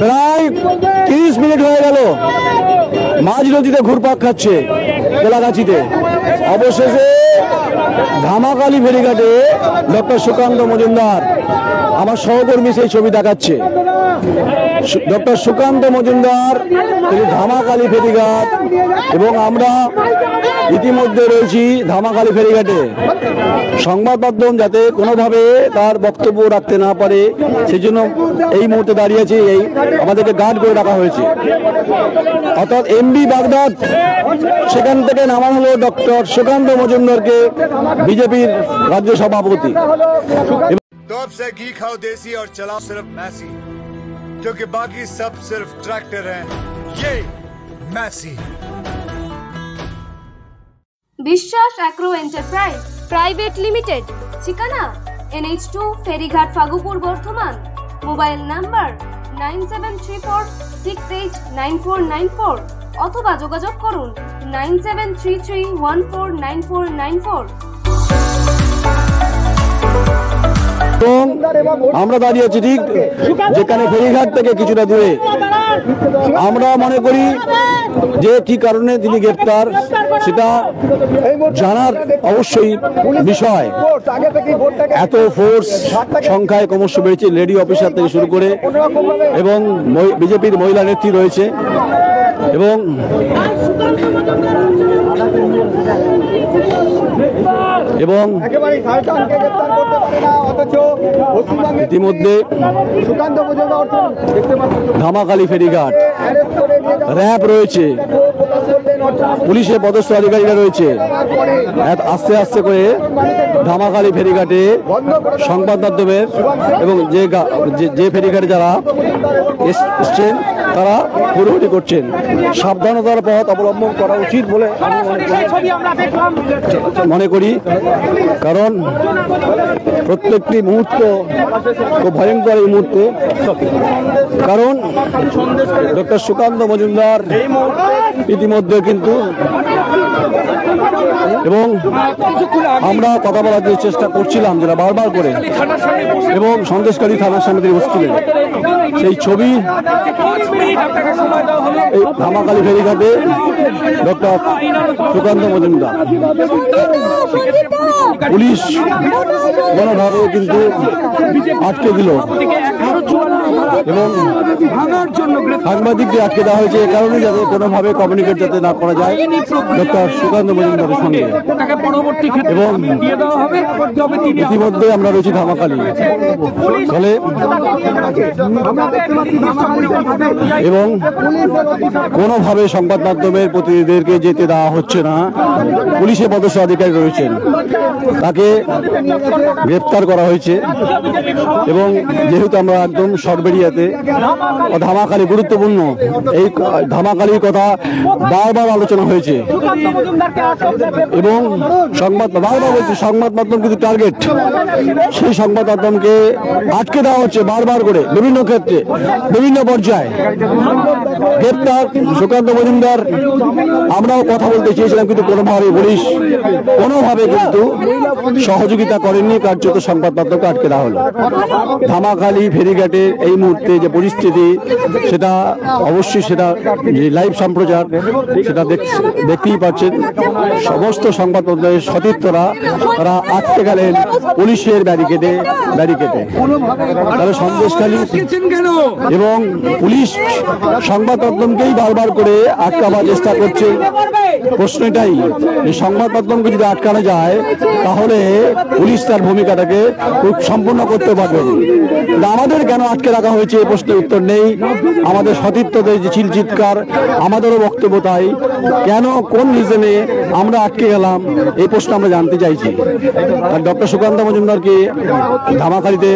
প্রায় 30 মিনিট হয়ে গেল মাঝ নদীতে ঘুরপাক খাচ্ছে কোলাগাছিতে। অবশেষে ধামাকালী ফেরিঘাটে ডক্টর সুকান্ত মজুমদার, আমার সহকর্মী সেই ছবি দেখাচ্ছে, ডক্টর সুকান্ত মজুমদার তিনি ধামাকালী ফেরিঘাট, এবং আমরা ইতিমধ্যে রয়েছি ধামাকালী ফেরিঘাটে। সংবাদ মাধ্যম যাতে কোনোভাবে তার বক্তব্য রাখতে না পারে সেই জন্য এই মুহূর্তে দাঁড়িয়েছি, এই আমাদেরকে গার্ড করে রাখা হয়েছে। অর্থাৎ এমবি বাগদাদ, সেখান থেকে নামানো হলো ডক্টর সুকান্ত মজুমদারকে, বিজেপির রাজ্য সভাপতি। तो अब से घी खाओ देसी और चलाओ सिर्फ मैसी, क्योंकि बाकी सब सिर्फ ट्रैक्टर हैं। ये मैसी। বিশ্বাস অ্যাগ্রো এন্টারপ্রাইজ প্রাইভেট লিমিটেড, ঠিকানা NH2 ফেরিঘাট ফাগুপুর বর্ধমান, মোবাইল নাম্বার 9734689494 অথবা যোগাযোগ করুন 9733149494। এবং আমরা দাঁড়িয়ে আছি ঠিক যেখানে ফেরিঘাট থেকে কিছুটা দূরে। আমরা মনে করি যে কি কারণে তিনি গ্রেপ্তার সেটা জানার অবশ্যই বিষয়। এত ফোর্স সংখ্যায় ক্রমশ বেড়েছে, লেডি অফিসার থেকে শুরু করে, এবং বিজেপির মহিলা নেত্রী রয়েছে, এবং ইতিমধ্যে ধামাকালী ফেরিঘাট র্যাব রয়েছে, পুলিশের পদস্থ আধিকারিকরা রয়েছে। আস্তে আস্তে করে ধামাকালী ফেরিঘাটে সংবাদ মাধ্যমের এবং যে ফেরিঘাটে যারা এসছেন তারা হুড়োহুড়ি করছেন। সাবধানতার পথ অবলম্বন করা উচিত বলে আমি মনে করি, কারণ প্রত্যেকটি মুহূর্ত খুব ভয়ঙ্কর এই মুহূর্তে। কারণ ডক্টর সুকান্ত মজুমদার ইতিমধ্যে কিন্তু, এবং আমরা কথা বলার যে চেষ্টা করছিলাম যারা বারবার করে, এবং সন্দেশকারী থানার সামনে তিনি বসছিলেন, সেই ছবি এই ধামাকালী ফেরিঘাটে ডক্টর সুকান্ত মজুমদার। পুলিশ কোনোভাবে কিন্তু আটকে দিল, এবং সাংবাদিকদের আটকে দেওয়া হয়েছে এ কারণে যাতে কোনোভাবে কমিউনিকেট যাতে না করা যায় ডক্টর সুকান্ত মজুমদারের সঙ্গে। এবং ইতিমধ্যে আমরা রয়েছি ধামাকালী, ফলে এবং কোনোভাবে সংবাদ মাধ্যমের প্রতিনিধিদেরকে যেতে দেওয়া হচ্ছে না। পুলিশের পদস্থ আধিকারিক রয়েছেন, তাকে গ্রেপ্তার করা হয়েছে। এবং যেহেতু আমরা একদম সরবেরিয়াতে, ধামাকালী গুরুত্বপূর্ণ, এই ধামাকালীর কথা বারবার আলোচনা হয়েছে, এবং বারবার বলছি সংবাদ মাধ্যম কিন্তু টার্গেট। সেই সংবাদ মাধ্যমকে আটকে দেওয়া হচ্ছে বারবার করে, বিভিন্ন ক্ষেত্রে বিভিন্ন পর্যায়ে। গ্রেপ্তার সুকান্ত মজুমদার, আমরাও কথা বলতে চেয়েছিলাম, কিন্তু কোনোভাবে পুলিশ কোনোভাবে কিন্তু সহযোগিতা করেননি, কার্যত সংবাদ মাধ্যমকে আটকে দেওয়া হলো। ধামাকালী ফেরিঘাটের এই মুহূর্তে যে পরিস্থিতি, সেটা অবশ্যই সেটা যে লাইভ সম্প্রচার সেটা দেখতেই পাচ্ছেন। সমস্ত সংবাদ মাধ্যমের সতীর্থরা তারা আটকে গেলেন পুলিশের ব্যারিকেডে। তারা সন্দেশখালী এবং পুলিশ সংবাদ মাধ্যমকেই বারবার করে আটকাবার চেষ্টা করছে। প্রশ্ন এটাই, এই সংবাদ মাধ্যমকে যদি আটকানো যায় তাহলে পুলিশ তার ভূমিকাটাকে খুব সম্পূর্ণ করতে পারবে। আমাদের কেন আটকে রাখা হয়েছে এই প্রশ্নের উত্তর নেই। আমাদের সতীর্থদের যে চিৎকার, আমাদেরও বক্তব্য তাই। কেন, কোন রিজনে আমরা আটকে গেলাম, এই প্রশ্ন আমরা জানতে চাইছি। ডক্টর সুকান্ত মজুমদারকে ধামাকালীতে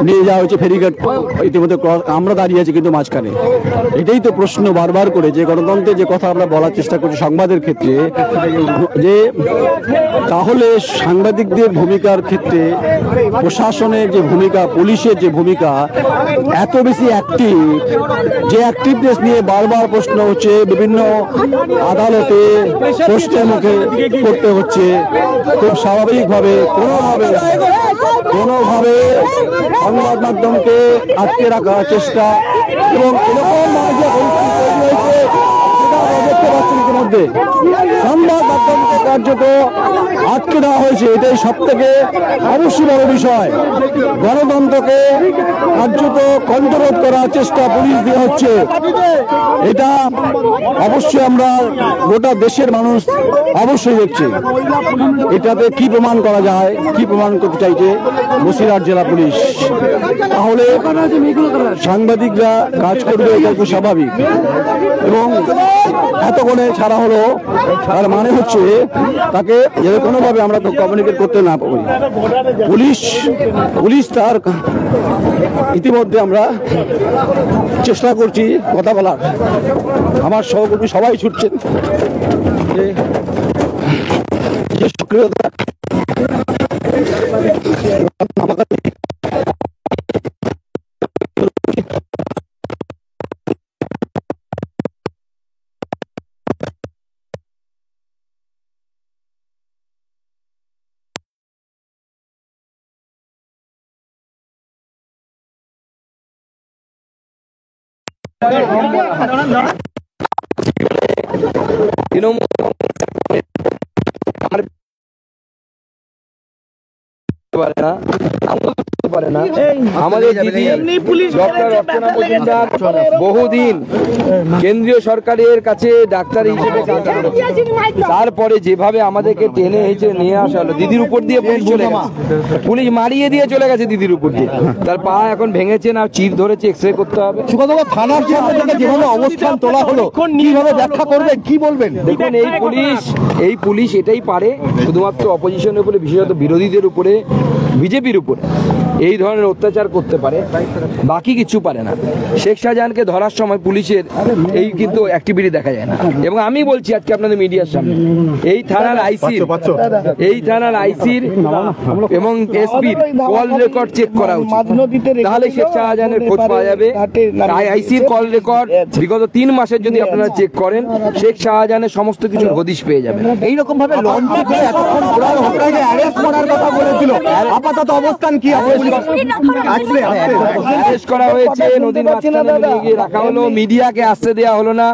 নিয়ে যাওয়া হয়েছে ফেরিঘাট, ইতিমধ্যে আমরা দাঁড়িয়ে আছি কিন্তু মাঝখানে। এটাই তো প্রশ্ন বারবার করে, যে গণতন্ত্রের যে কথা আমরা বলার চেষ্টা করছি সংবাদের ক্ষেত্রে, যে তাহলে সাংবাদিকদের ভূমিকার ক্ষেত্রে প্রশাসনের যে ভূমিকা, পুলিশের যে ভূমিকা এত বেশি অ্যাক্টিভ, যে অ্যাক্টিভনেস নিয়ে বারবার প্রশ্ন হচ্ছে, বিভিন্ন আদালতে প্রশ্নের মুখে করতে হচ্ছে, খুব স্বাভাবিকভাবে কোনোভাবে সংবাদ মাধ্যমকে আটকে রাখার চেষ্টা এবং এরকম মধ্যে সংবাদ মাধ্যমকে কার্যত আটকে দেওয়া হয়েছে। এটাই সব থেকে অবশ্যই বড় বিষয়। গণতন্ত্রকে কার্যত কণ্ঠরোধ করার চেষ্টা পুলিশ দিয়ে হচ্ছে। এটা অবশ্যই আমরা গোটা দেশের মানুষ অবশ্যই দেখছে। এটাতে কি প্রমাণ করা যায়, কি প্রমাণ করতে চাইছে বসিরহাট জেলা পুলিশ? তাহলে সাংবাদিকরা কাজ করবে, এটা খুব স্বাভাবিক। এবং এতক্ষণে ছাড়া হলো, তার মানে হচ্ছে তাকে যে কোনোভাবে আমরা তো কমিউনিকেট করতে না পারি। পুলিশ তার ইতিমধ্যে আমরা চেষ্টা করছি কথা বলার। আমার সহকর্মী সবাই ছুটছেন যে সক্রিয়তা আমাদের দিদি ডক্টর অর্চনা মজুমদার বহুদিন কেন্দ্রীয় সরকারের কাছে ডাক্তার হিসেবে কাজ করে, তারপরে যেভাবে আমাদেরকে টেনে হেঁচে নিয়ে আসা হলো, দিদির উপর দিয়ে পুলিশ চলে গেছে, পুলিশ মারিয়ে দিয়ে চলে গেছে দিদির উপর দিয়ে। তার পা এখন ভেঙেছে না, চির ধরেছে, এক্সরে করতে হবে। থানার যেভাবে অবস্থান তোলা হলো, কিভাবে ব্যাখ্যা করবেন, কি বলবেন? দেখুন, এই পুলিশ এটাই পারে শুধুমাত্র অপোজিশনের উপরে, বিশেষত বিরোধীদের উপরে, বিজেপির উপরে এই ধরনের অত্যাচার করতে পারে, বাকি কিছু পারে না। শেখ শাহজাহানকে ধরার সময় পুলিশের এই কিন্তু অ্যাক্টিভিটি দেখা যায় না। এবং আমি বলছি আজকে আপনাদের মিডিয়ার সামনে, এই থানার আইসির এবং এসপির কল রেকর্ড চেক করা উচিত, তাহলে শেখ শাহজাহানের খোঁজ পাওয়া যাবে। আইসির কল রেকর্ড বিগত 3 মাসের যদি আপনারা চেক করেন, শেখ শাহজাহানের সমস্ত কিছু হদিশ পেয়ে যাবেন। এইরকম ভাবে আপাতত অবস্থান কি? করা হয়েছে, নদীর মাঝখানে নিয়ে গিয়ে রাখা হলো, মিডিয়াকে আসতে দেওয়া হলো না।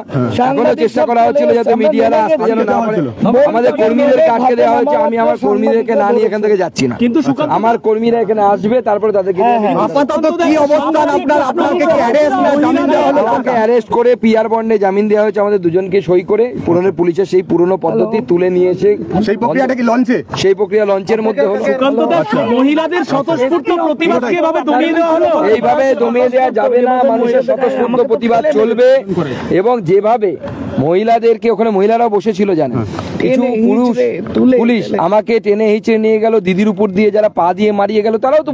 এখনো চেষ্টা করা হচ্ছিল যাতে মিডিয়ারা আসতে যেন না পারে। আমাদের কর্মীদেরকে আটকে দেওয়া হয়েছে। আমি আমার কর্মীদেরকে না নিয়ে এখান থেকে যাচ্ছি না, কিন্তু আমার কর্মীরা এখানে আসবে, তারপরে তাদেরকে আপাতত কি অবস্থান? আপনাকে অ্যারেস্ট করে পিআর বন্ডে জামিন দেওয়া হয়েছে। আমাদের দুজনকে সই করে পুলিশের সেই পুরনো পদ্ধতি তুলে নিয়ে এসে সেই প্রক্রিয়াটা কি লঞ্চে? সেই প্রক্রিয়া লঞ্চের মধ্যে হলো। মহিলাদের স্বতঃস্ফূর্ত প্রতিবাদকে এভাবে দমিয়ে দেওয়া হলো। এইভাবে দমিয়ে দেওয়া যাবে না, মানুষের স্বতঃস্ফূর্ত প্রতিবাদ চলবে। এবং যেভাবে মহিলাদেরকে, ওখানে মহিলারাও বসেছিল জানেন, কিছু পুলিশ আমাকে টেনে হিঁচড়ে নিয়ে গেল, দিদির উপর দিয়ে যারা পা দিয়ে মারিয়ে গেল, তারাও তো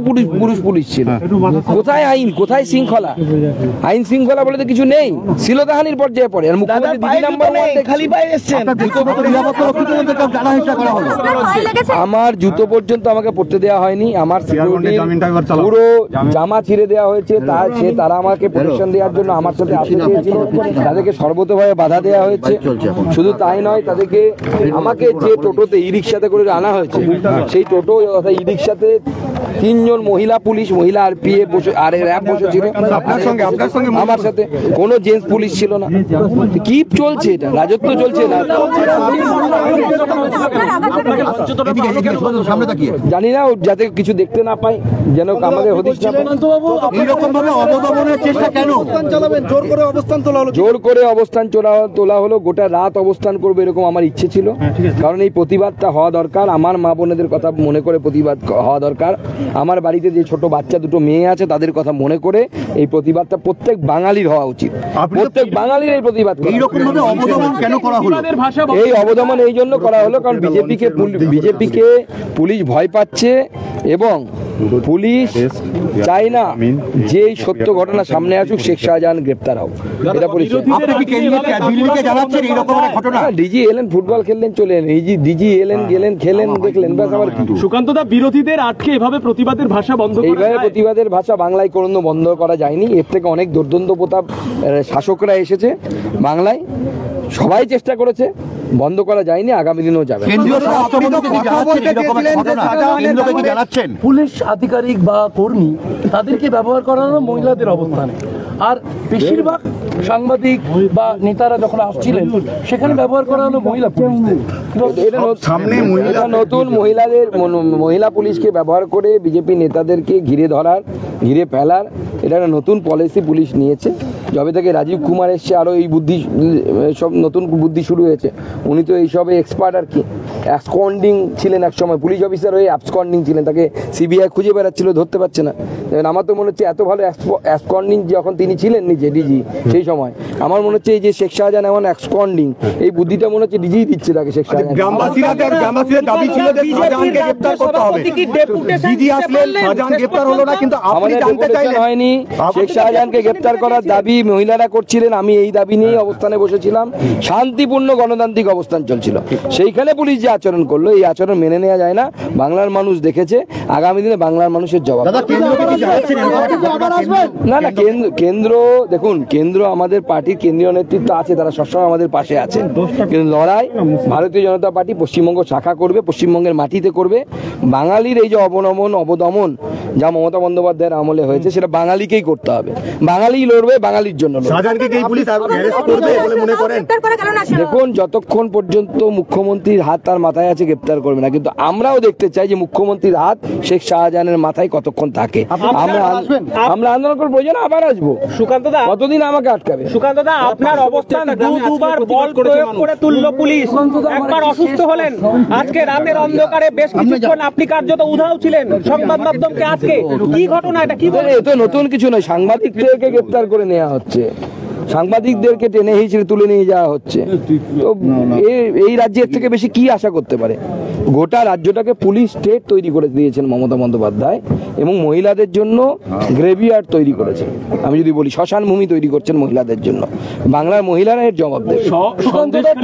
পুলিশ ছিল। কোথায় আইন, কোথায় শৃঙ্খলা? আইন শৃঙ্খলা বলে তো কিছু নেই, শ্লীলতাহানির পর্যায়ে পড়ে। আর মুখ্যমন্ত্রী দিদি নাম্বার খালি পায়ে এসেছেন। আমার জুতো পর্যন্ত আমাকে পড়তে দেওয়া হয়নি, আমার পুরো জামা ছিঁড়ে দেওয়া হয়েছে। তারা আমাকে প্রোটেকশন দেওয়ার জন্য আমার সাথে আসতে চেয়েছিল, তাদেরকে সর্বতভাবে বাধা দেওয়া হয়েছে। শুধু তাই নয়, তাদেরকে আমাকে যে টোটোতে ই রিক্সাতে করে আনা হয়েছে, সেই টোটো অর্থাৎ ই রিক্সাতে 3 জন মহিলা পুলিশ, মহিলা আরপিএফ বসে, আর র্যাব বসেছিল আমার সাথে, কোনো জেন্টস পুলিশ ছিল না। কি চলছে এটা? রাজত্ব চলছে না? জানি না, যাতে কিছু দেখতে না পাই, যেন আমাদের হদিশ না পায়। জোর করে অবস্থান তোলা হলো, গোটা রাত অবস্থান করবো এরকম আমার ইচ্ছে ছিল। কারণ এই প্রতিবাদটা হওয়া দরকার, আমার মা বোনেদের কথা মনে করে প্রতিবাদ হওয়া দরকার। আমার বাড়িতে যে ছোট বাচ্চা দুটো মেয়ে আছে, তাদের কথা মনে করে এই প্রতিবাদটা প্রত্যেক বাঙালির হওয়া উচিত। প্রত্যেক বাঙালির এই প্রতিবাদ। এই অবদমন এই জন্য করা হলো কারণ বিজেপিকে পুলিশ ভয় পাচ্ছে এবং পুলিশ চাই না যে এই সত্য ঘটনা সামনে আসুক, শেখ শাহজাহান গ্রেপ্তার হোক, এটা পুলিশ। ডিজি এলেন, ফুটবল খেললেন, চলে এলেন, ডিজি এলেন, গেলেন, খেলেন, দেখলেন, ব্যাস। আবার সুকান্ত দা, বিরোধীদের আজকে এভাবে প্রতিবাদের ভাষা বন্ধ, এইভাবে প্রতিবাদের ভাষা বাংলায় কোনো বন্ধ করা যায়নি। এর থেকে অনেক দুর্দন্ত প্রতাপ শাসকরা এসেছে বাংলায়, সবাই চেষ্টা করেছে, বন্ধ করা যায়নি, আগামী দিনেও যাবে। পুলিশ আধিকারিক বা কর্মী তাদেরকে ব্যবহার করানো মহিলাদের অবস্থানে, আর বেশিরভাগ সাংবাদিক বা নেতারা যখন আসছিলেন সেখানে ব্যবহার করা হলো মহিলা পুলিশদের। নতুন মহিলা পুলিশকে ব্যবহার করে বিজেপি নেতাদেরকে ঘিরে ধরার, ঘিরে ফেলার, এটা একটা নতুন পলিসি পুলিশ নিয়েছে। যবে থেকে রাজীব কুমার এসছে আরও এই বুদ্ধি, সব নতুন বুদ্ধি শুরু হয়েছে। উনি তো এইসবে এক্সপার্ট আর কি। অ্যাবসকন্ডিং ছিলেন এক সময়, পুলিশ অফিসার হয়ে অ্যাবসকন্ডিং ছিলেন, তাকে সিবিআই খুঁজে বেড়াচ্ছিল, ধরতে পারছে না। আমার তো মনে হচ্ছে এত ভালো অ্যাবসকন্ডিং যখন তিনি ছিলেন নিজে ডিজি সেই সময়, আমার মনে হচ্ছে এই যে শেখ শাহজাহান এমন অ্যাবসকন্ডিং, এই বুদ্ধিটা মনে হচ্ছে ডিজি দিচ্ছে তাকে। শেখ শাহজাহান হয়নি, শেখ শাহজাহানকে গ্রেপ্তার করার দাবি মহিলারা করছিলেন, আমি এই দাবি নিয়ে অবস্থানে বসেছিলাম, শান্তিপূর্ণ গণতান্ত্রিক অবস্থান চলছিল। সেইখানে পুলিশ যে আচরণ করলো, এই আচরণ মেনে নেওয়া যায় না। বাংলার মানুষ দেখেছে, আগামী দিনে বাংলার মানুষের জবাব। না না, কেন্দ্র দেখুন, কেন্দ্র আমাদের পার্টির কেন্দ্রীয় নেতৃত্ব আছে, তারা সবসময় আমাদের পাশে আছেন। কিন্তু লড়াই ভারতীয় জনতা পার্টি পশ্চিমবঙ্গ শাখা করবে, পশ্চিমবঙ্গের মাটিতে করবে। বাঙালির এই যে অবদমন যা মমতা বন্দ্যোপাধ্যায়ের আমলে হয়েছে, সেটা বাঙালিকেই করতে হবে। বাঙালি লড়বে, বাঙালির জন্য। দেখুন, যতক্ষণ পর্যন্ত মুখ্যমন্ত্রীর হাত তার মাথায় আছে গ্রেপ্তার করবে না, কিন্তু আমরাও দেখতে চাই যে মুখ্যমন্ত্রীর হাত শেখ শাহজাহানের মাথায় কতক্ষণ থাকে। আমরা আন্দোলন করবো, প্রয়োজন আবার আসবো। সুকান্ত দা, কতদিন আমাকে আটকাবে? সুকান্ত দা, আপনার অবস্থান দুবার বল প্রয়োগ করে তুলল পুলিশ, একবার অসুস্থ হলেন, আজকে রাতের অন্ধকারে বেশ কিছুক্ষণ আপনি কার্যত উধাও ছিলেন সংবাদ মাধ্যমকে। আজকে কি ঘটনা, এটা কি বলে? এ তো নতুন কিছু নয়, সাংবাদিকদেরকে গ্রেপ্তার করে নেওয়া হচ্ছে, সাংবাদিকদেরকে টেনে হিঁচড়ে তুলে নিয়ে যাওয়া হচ্ছে। তো এই রাজ্যের থেকে বেশি কি আশা করতে পারে? গোটা রাজ্যটাকে পুলিশ স্টেট তৈরি করে দিয়েছেন মমতা বন্দ্যোপাধ্যায়, এবং মহিলাদের জন্য গ্রেভিয়ার্ড তৈরি করেছেন। আমি যদি বলি, শ্মশান ভূমি তৈরি করছেন মহিলাদের জন্য। বাংলার মহিলারা এর জবাব দেবে।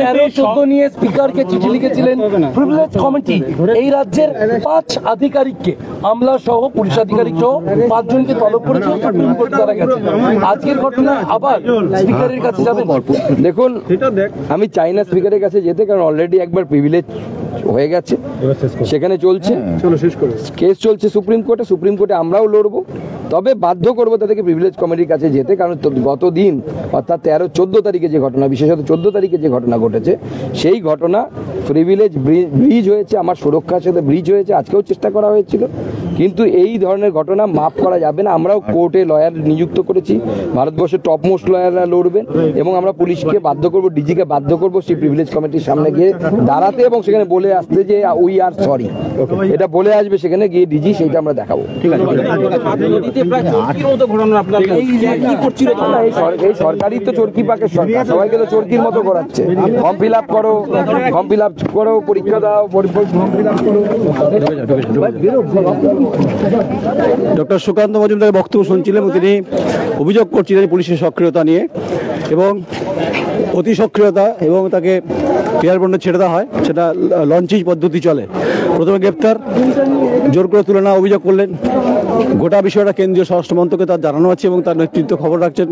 13-14 নিয়ে স্পিকারকে চিঠি লিখেছিলেন প্রিভিলেজ কমিটি। এই রাজ্যের 5 আধিকারিককে, আমলা সহ, পুলিশ আধিকারিক সহ 5 জনকে তলব করেছে, সুপ্রিম কোর্ট দ্বারা গেছে। আজকের ঘটনা আবার স্পিকারের কাছে যাবে। দেখুন, আমি চাই না স্পিকারের কাছে যেতে, কারণ অলরেডি একবার প্রিভিলেজ হয়ে গেছে, সেখানে চলছে কেস, চলছে সুপ্রিম কোর্টে। সুপ্রিম কোর্টে আমরাও লড়বো, তবে বাধ্য করবো তাদেরকে প্রিভিলেজ কমিটির কাছে যেতে। কারণ গত দিন, অর্থাৎ 13-14 তারিখে যে ঘটনা, বিশেষত 14 তারিখে যে ঘটনা ঘটেছে, সেই ঘটনা প্রিভিলেজ ব্রিজ হয়েছে, আমার সুরক্ষার সাথে ব্রিজ হয়েছে। আজকেও চেষ্টা করা হয়েছিল, কিন্তু এই ধরনের ঘটনা মাফ করা যাবে না। আমরাও কোর্টে লয়ার নিযুক্ত করেছি, ভারতবর্ষের টপ মোস্ট লয়াররা লড়বেন, এবং আমরা পুলিশকে বাধ্য করবো, ডিজিকে বাধ্য করবো সেই প্রিভিলেজ কমিটির সামনে গিয়ে দাঁড়াতে, এবং সেখানে বলে আসতে যে উই আর সরি, এটা বলে আসবে সেখানে গিয়ে ডিজি, সেইটা আমরা দেখাবো। ঠিক আছে, এই সরকারই তো চরকি পাকের সরকার, সবাইকে তো চরকির মতো করাচ্ছে। ফর্ম ফিল আপ করো, পরীক্ষা দাও, ডক্টর সুকান্ত মজুমদারের বক্তব্য শুনছিলেন, তিনি অভিযোগ করছিলেন পুলিশের সক্রিয়তা নিয়ে, এবং অতি সক্রিয়তা, এবং তাকে এয়ারপোর্টে ছেড়ে দেওয়া হয়, সেটা লঞ্চিং পদ্ধতি চলে। প্রথমে গ্রেপ্তার, জোর করে তুলে নেওয়া অভিযোগ করলেন। গোটা বিষয়টা কেন্দ্রীয় স্বরাষ্ট্র মন্ত্রকে তার জানানো আছে, এবং তার নেতৃত্ব খবর রাখছেন,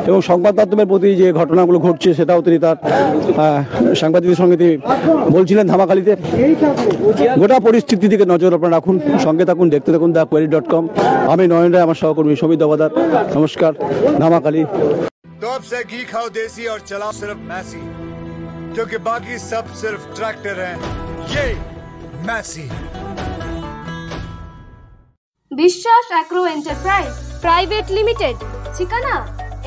এবং সংবাদ মাধ্যমের প্রতি যে ঘটনাগুলো ঘটছে সেটাও তিনি তার সাংবাদিকদের সঙ্গে তিনি বলছিলেন ধামাখালিতে। গোটা পরিস্থিতি দিকে নজর আপনারা রাখুন, সঙ্গে থাকুন, দেখতে থাকুন thequery.com। আমি নয়ন রায়, আমার সহকর্মী সমিত দাবাদার। নমস্কার, ধামাখালি। तो अब से घी खाओ देसी और चलाओ सिर्फ मैसी, क्योंकि बाकी सब सिर्फ ट्रैक्टर हैं। ये मैसी। বিশ্বাস অ্যাগ্রো এন্টারপ্রাইজ প্রাইভেট লিমিটেড, ঠিকানা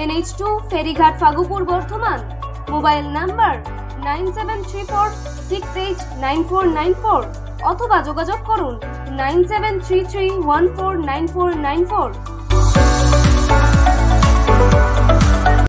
NH2 ফেরিঘাট ফাগুপুর বর্ধমান। মোবাইল নাম্বার 9734689494, অথবা যোগাযোগ করুন 9733149494।